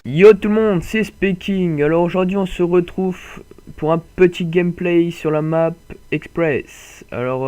Yo tout le monde, c'est Speaking. Alors aujourd'hui on se retrouve pour un petit gameplay sur la map Express. Alors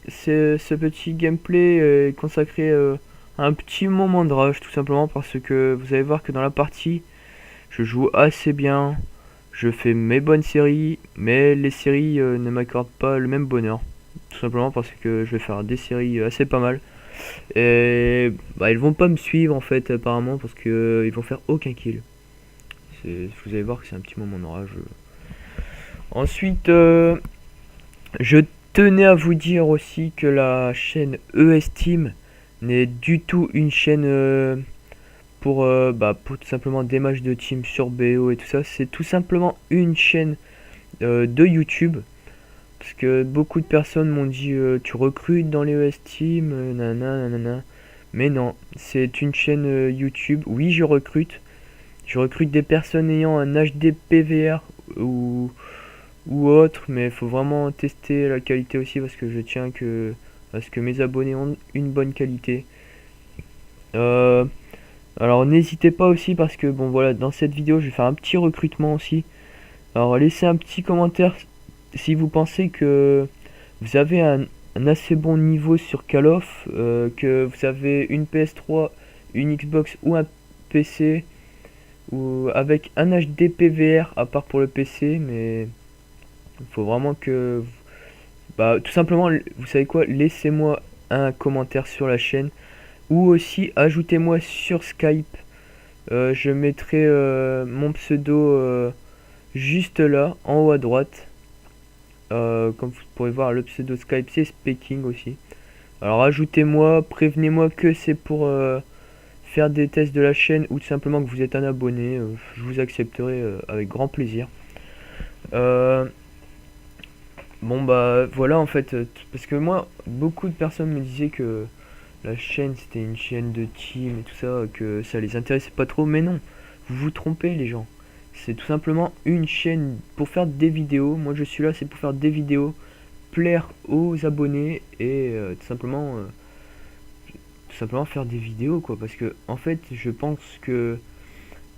ce petit gameplay est consacré à un petit moment de rage, tout simplement parce que vous allez voir que dans la partie je joue assez bien. Je fais mes bonnes séries, mais les séries ne m'accordent pas le même bonheur. Tout simplement parce que je vais faire des séries assez pas mal. Et bah, ils vont pas me suivre en fait apparemment parce que ils vont faire aucun kill. Vous allez voir que c'est un petit moment de rage. Ensuite, je tenais à vous dire aussi que la chaîne ES Team n'est du tout une chaîne pour tout simplement des matchs de team sur BO et tout ça. C'est tout simplement une chaîne de YouTube. Parce que beaucoup de personnes m'ont dit tu recrutes dans les ES Team, nanana. Mais non, c'est une chaîne YouTube. Oui, je recrute. Je recrute des personnes ayant un HD PVR ou autre, mais il faut vraiment tester la qualité aussi parce que je tiens à ce que mes abonnés ont une bonne qualité. Alors n'hésitez pas aussi parce que bon voilà, dans cette vidéo je vais faire un petit recrutement aussi. Alors laissez un petit commentaire si vous pensez que vous avez un assez bon niveau sur Call of, que vous avez une PS3, une Xbox ou un PC, ou avec un HD PVR à part pour le PC, mais il faut vraiment que tout simplement, vous savez quoi, laissez-moi un commentaire sur la chaîne ou aussi ajoutez-moi sur Skype. Je mettrai mon pseudo juste là en haut à droite. Comme vous pourrez voir, le pseudo Skype c'est Speaking aussi. Alors ajoutez-moi, prévenez-moi que c'est pour faire des tests de la chaîne ou tout simplement que vous êtes un abonné. Je vous accepterai avec grand plaisir. Bon bah voilà en fait, parce que moi beaucoup de personnes me disaient que la chaîne c'était une chaîne de team et tout ça, que ça les intéressait pas trop, mais non, vous vous trompez les gens. C'est tout simplement une chaîne pour faire des vidéos. Moi je suis là, c'est pour faire des vidéos, plaire aux abonnés et tout simplement faire des vidéos quoi. Parce que en fait je pense que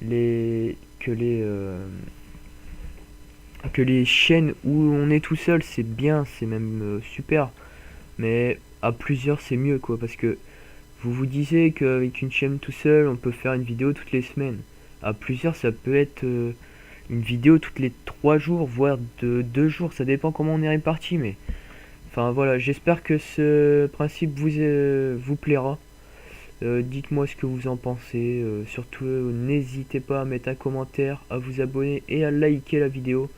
les que les que les chaînes où on est tout seul c'est bien, c'est même super, mais à plusieurs c'est mieux quoi, parce que vous vous disiez qu'avec une chaîne tout seul on peut faire une vidéo toutes les semaines. À plusieurs ça peut être une vidéo toutes les 3 jours voire de 2 jours, ça dépend comment on est réparti, mais enfin voilà, j'espère que ce principe vous plaira. Dites-moi ce que vous en pensez, surtout n'hésitez pas à mettre un commentaire, à vous abonner et à liker la vidéo.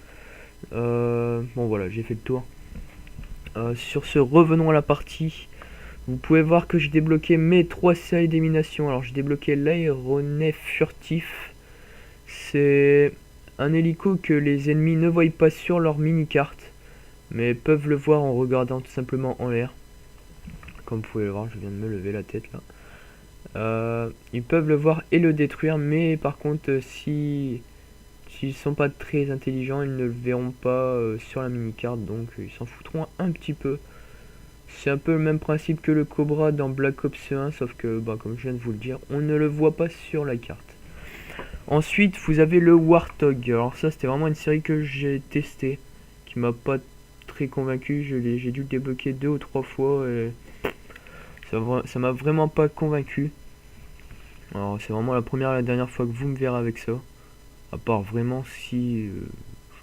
Bon voilà, j'ai fait le tour. Sur ce, revenons à la partie. Vous pouvez voir que j'ai débloqué mes 3 séries d'élimination. Alors j'ai débloqué l'aéronef furtif. C'est un hélico que les ennemis ne voient pas sur leur mini-carte, mais peuvent le voir en regardant tout simplement en l'air. Comme vous pouvez le voir, je viens de me lever la tête là. Ils peuvent le voir et le détruire, mais par contre s'ils sont pas très intelligents, ils ne le verront pas sur la mini-carte, donc ils s'en foutront un petit peu. C'est un peu le même principe que le Cobra dans Black Ops 1, sauf que comme je viens de vous le dire, on ne le voit pas sur la carte. Ensuite vous avez le Warthog. Alors ça c'était vraiment une série que j'ai testé, qui m'a pas très convaincu. J'ai dû le débloquer 2 ou 3 fois et ça m'a vraiment pas convaincu. Alors c'est vraiment la première et la dernière fois que vous me verrez avec ça. À part vraiment si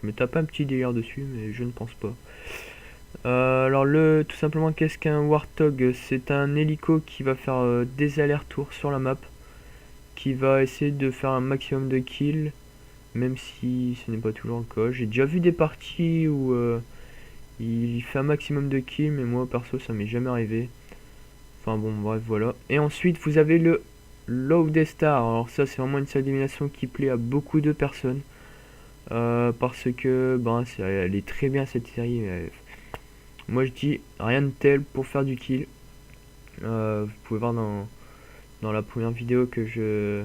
je me tape un petit délire dessus, mais je ne pense pas. Alors tout simplement qu'est-ce qu'un Warthog? C'est un hélico qui va faire des allers-retours sur la map, qui va essayer de faire un maximum de kills, même si ce n'est pas toujours le cas. J'ai déjà vu des parties où il fait un maximum de kills, mais moi perso ça m'est jamais arrivé. Enfin bon bref voilà. Et ensuite vous avez le Load Star. Alors ça c'est vraiment une série d'élimination qui plaît à beaucoup de personnes. Parce que elle est très bien cette série. Moi je dis rien de tel pour faire du kill. Vous pouvez voir dans la première vidéo que je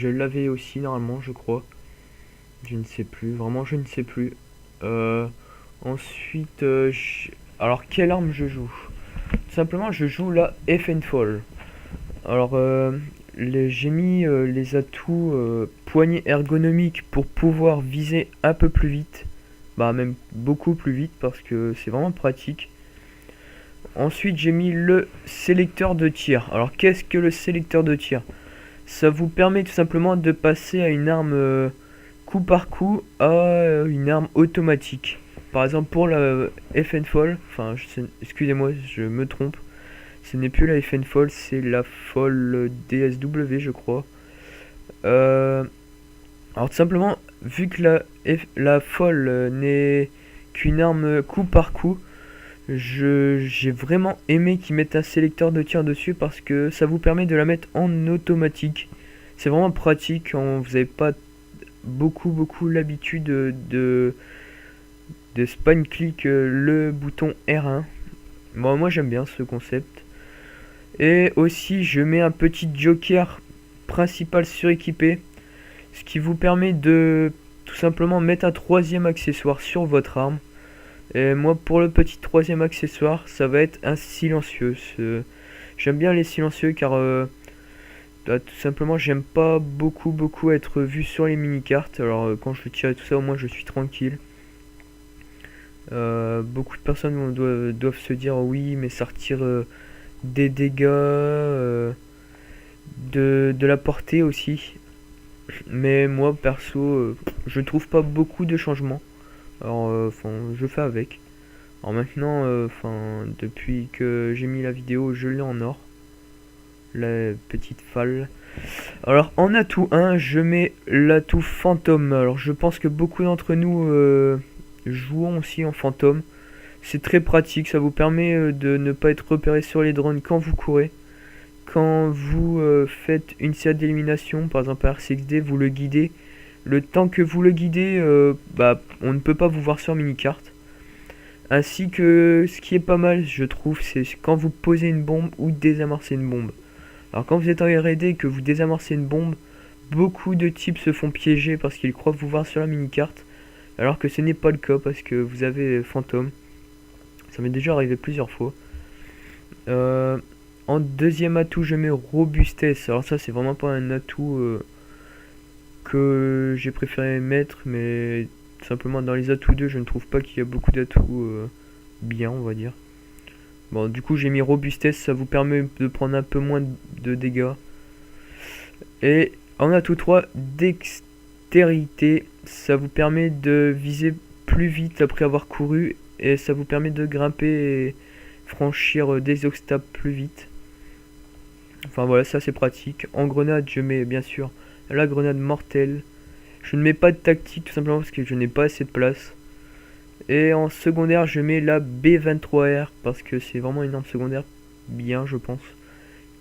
l'avais aussi normalement je crois. Je ne sais plus, vraiment je ne sais plus. Ensuite, alors quelle arme je joue? Tout simplement, je joue la Fall. Alors, j'ai mis les atouts poignée ergonomique pour pouvoir viser un peu plus vite. Bah, même beaucoup plus vite parce que c'est vraiment pratique. Ensuite, j'ai mis le sélecteur de tir. Alors, qu'est-ce que le sélecteur de tir? Ça vous permet tout simplement de passer à une arme coup par coup à une arme automatique. Par exemple, pour la Fall, enfin, excusez-moi, je me trompe. Ce n'est plus la Fall, c'est la Fall DSW, je crois. Alors, tout simplement, vu que la Fall n'est qu'une arme coup par coup, j'ai vraiment aimé qu'ils mettent un sélecteur de tir dessus parce que ça vous permet de la mettre en automatique. C'est vraiment pratique quand vous n'avez pas beaucoup l'habitude de spawn click le bouton R1. Bon, moi j'aime bien ce concept. Et aussi je mets un petit joker principal suréquipé, ce qui vous permet de tout simplement mettre un troisième accessoire sur votre arme. Et moi pour le petit troisième accessoire ça va être un silencieux. J'aime bien les silencieux car bah, tout simplement j'aime pas beaucoup être vu sur les mini cartes. Alors quand je tire et tout ça au moins je suis tranquille. Beaucoup de personnes doivent se dire oui mais ça retire des dégâts, de la portée aussi. Mais moi perso je trouve pas beaucoup de changements. Alors je fais avec. Alors maintenant depuis que j'ai mis la vidéo je l'ai en or. La petite falle. Alors en atout 1 je mets l'atout fantôme. Alors je pense que beaucoup d'entre nous jouons aussi en fantôme. C'est très pratique, ça vous permet de ne pas être repéré sur les drones quand vous courez. Quand vous faites une série d'élimination, par exemple à RCXD, vous le guidez. Le temps que vous le guidez, on ne peut pas vous voir sur mini-carte. Ainsi que ce qui est pas mal, je trouve, c'est quand vous posez une bombe ou désamorcez une bombe. Alors quand vous êtes en R&D et que vous désamorcez une bombe, beaucoup de types se font piéger parce qu'ils croient vous voir sur la mini-carte. Alors que ce n'est pas le cas parce que vous avez fantôme. Ça m'est déjà arrivé plusieurs fois. En deuxième atout, je mets robustesse. Alors ça, c'est vraiment pas un atout que j'ai préféré mettre, mais simplement dans les atouts 2, je ne trouve pas qu'il y a beaucoup d'atouts bien, on va dire. Bon, du coup, j'ai mis robustesse, ça vous permet de prendre un peu moins de dégâts. Et en atout 3, dextérité, ça vous permet de viser plus vite après avoir couru et ça vous permet de grimper et franchir des obstacles plus vite. Enfin voilà, ça c'est pratique. En grenade, je mets bien sûr la grenade mortelle. Je ne mets pas de tactique tout simplement parce que je n'ai pas assez de place. Et en secondaire, je mets la B23R parce que c'est vraiment une arme secondaire bien, je pense.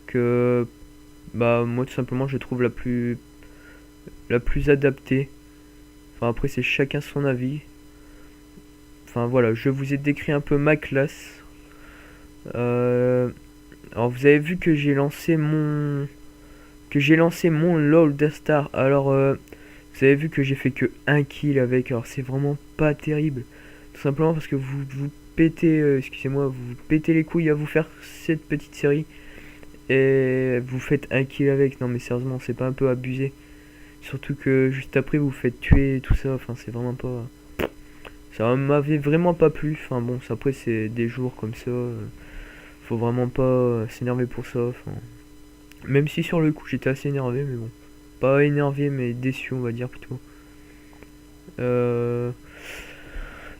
Que bah moi tout simplement je trouve la plus adaptée. Enfin après c'est chacun son avis. Enfin voilà, je vous ai décrit un peu ma classe. Alors vous avez vu que j'ai lancé mon LOL Death Star. Alors vous avez vu que j'ai fait que 1 kill avec. Alors c'est vraiment pas terrible. Tout simplement parce que vous pétez, excusez-moi, vous pétez les couilles à vous faire cette petite série. Et vous faites 1 kill avec. Non mais sérieusement, c'est pas un peu abusé. Surtout que juste après vous faites tuer et tout ça. Enfin c'est vraiment pas... Ça m'avait vraiment pas plu. Enfin bon, après c'est des jours comme ça. Faut vraiment pas s'énerver pour ça. Enfin, même si sur le coup j'étais assez énervé, mais bon. Pas énervé mais déçu on va dire plutôt.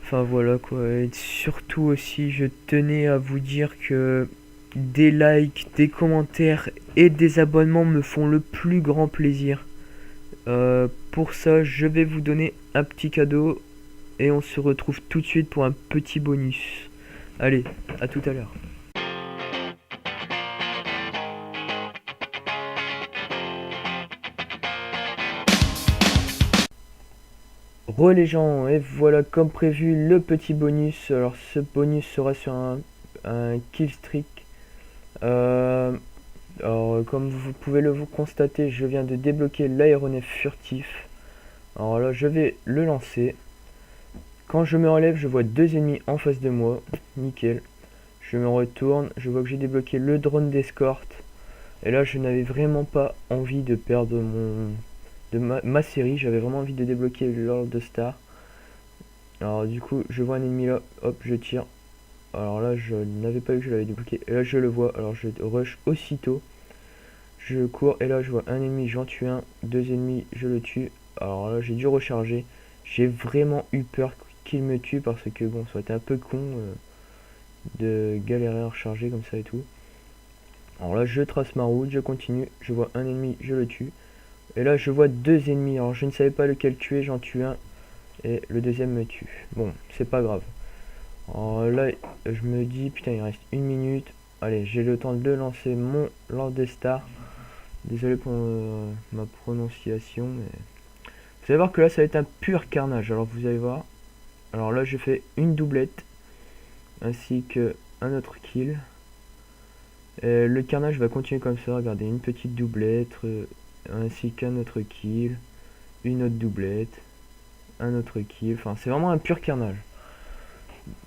Enfin voilà quoi. Et surtout aussi je tenais à vous dire que des likes, des commentaires et des abonnements me font le plus grand plaisir. Pour ça je vais vous donner un petit cadeau. Et on se retrouve tout de suite pour un petit bonus. Allez, à tout à l'heure. Les gens, et voilà comme prévu le petit bonus. Alors ce bonus sera sur un kill streak. Alors comme vous pouvez vous constater, je viens de débloquer l'aéronef furtif. Alors là je vais le lancer. Quand je me relève, je vois 2 ennemis en face de moi. Nickel. Je me retourne, je vois que j'ai débloqué le drone d'escorte. Et là, je n'avais vraiment pas envie de perdre ma série. J'avais vraiment envie de débloquer l'Orb de Star. Alors du coup, je vois un ennemi là, hop, je tire. Alors là, je n'avais pas vu que je l'avais débloqué. Et là, je le vois, alors je rush aussitôt. Je cours, et là, je vois un ennemi, j'en tue un. 2 ennemis, je le tue. Alors là, j'ai dû recharger. J'ai vraiment eu peur qu'il me tue parce que bon, ça aurait été un peu con de galérer à recharger comme ça et tout. Alors là, je trace ma route, je continue. Je vois un ennemi, je le tue. Et là, je vois 2 ennemis. Alors, je ne savais pas lequel tuer, j'en tue un. Et le deuxième me tue. Bon, c'est pas grave. Alors là, je me dis, putain, il reste 1 minute. Allez, j'ai le temps de lancer mon Lord des Stars. Désolé pour ma prononciation, mais... Vous allez voir que là, ça va être un pur carnage. Alors, vous allez voir. Alors là, je fais une doublette. Ainsi que un autre kill. Et le carnage va continuer comme ça. Regardez, une petite doublette. Ainsi qu'un autre kill. Une autre doublette. Un autre kill. Enfin, c'est vraiment un pur carnage.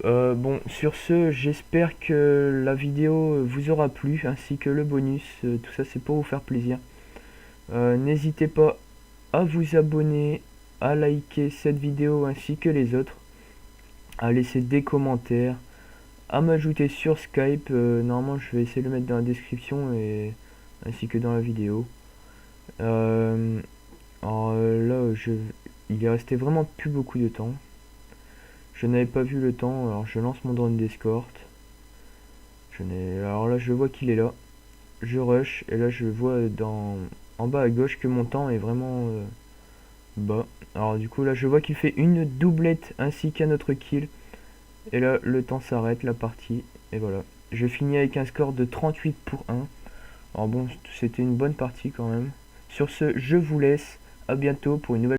Bon, sur ce, j'espère que la vidéo vous aura plu, ainsi que le bonus. Tout ça, c'est pour vous faire plaisir. N'hésitez pas à vous abonner, à liker cette vidéo ainsi que les autres, à laisser des commentaires, à m'ajouter sur Skype. Normalement, je vais essayer de le mettre dans la description et ainsi que dans la vidéo. Alors là, il est resté vraiment plus beaucoup de temps. Je n'avais pas vu le temps, alors je lance mon drone d'escorte. Alors là, je vois qu'il est là. Je rush, et là, je vois en bas à gauche que mon temps est vraiment bas. Alors du coup, là, je vois qu'il fait une doublette ainsi qu'un autre kill. Et là, le temps s'arrête, la partie. Et voilà. Je finis avec un score de 38-1. Alors bon, c'était une bonne partie quand même. Sur ce, je vous laisse. À bientôt pour une nouvelle